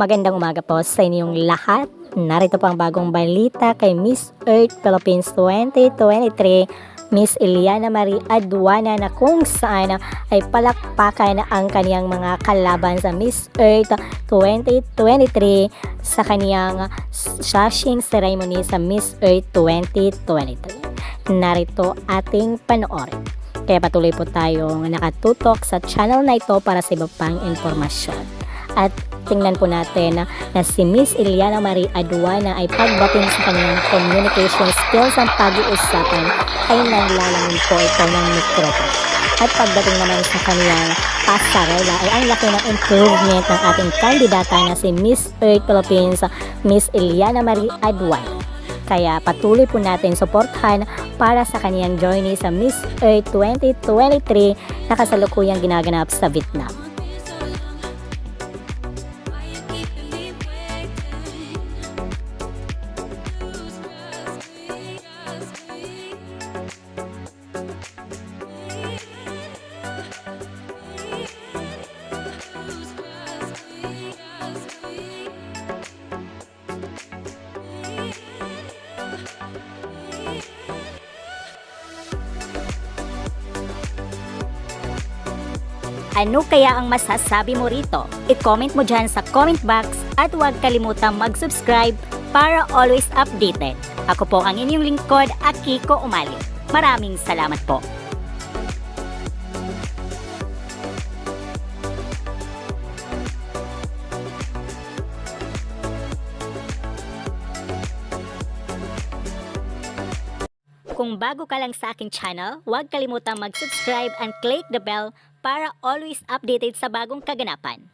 Magandang umaga po sa inyong lahat. Narito po ang bagong balita kay Miss Earth Philippines 2023, Miss Eliana Marie Aduana, na kung saan ay palakpakan ang kaniyang mga kalaban sa Miss Earth 2023 sa kaniyang sashing ceremony sa Miss Earth 2023. Narito ating panoorin. Kaya patuloy po tayong nakatutok sa channel na ito para sa iba pang informasyon. At tingnan po natin na si Miss Eliana Marie Aduana ay pagdating sa kanyang communication skills ang pag-uusapan ay nanglalangon po ito ng mikrofon. At pagdating naman sa kanyang pasarela ay ang laki ng improvement ng ating kandidata na si Miss Earth Philippines, Miss Eliana Marie Aduana. Kaya patuloy po natin suportahan para sa kaniyang journey sa Miss Earth 2023 na kasalukuyang ginaganap sa Vietnam. Ano kaya ang masasabi mo rito? I-comment mo dyan sa comment box at huwag kalimutang mag-subscribe para always updated. Ako po ang inyong lingkod, Akiko Umali. Maraming salamat po. Kung bago ka lang sa aking channel, huwag kalimutang mag-subscribe and click the bell para always updated sa bagong kaganapan.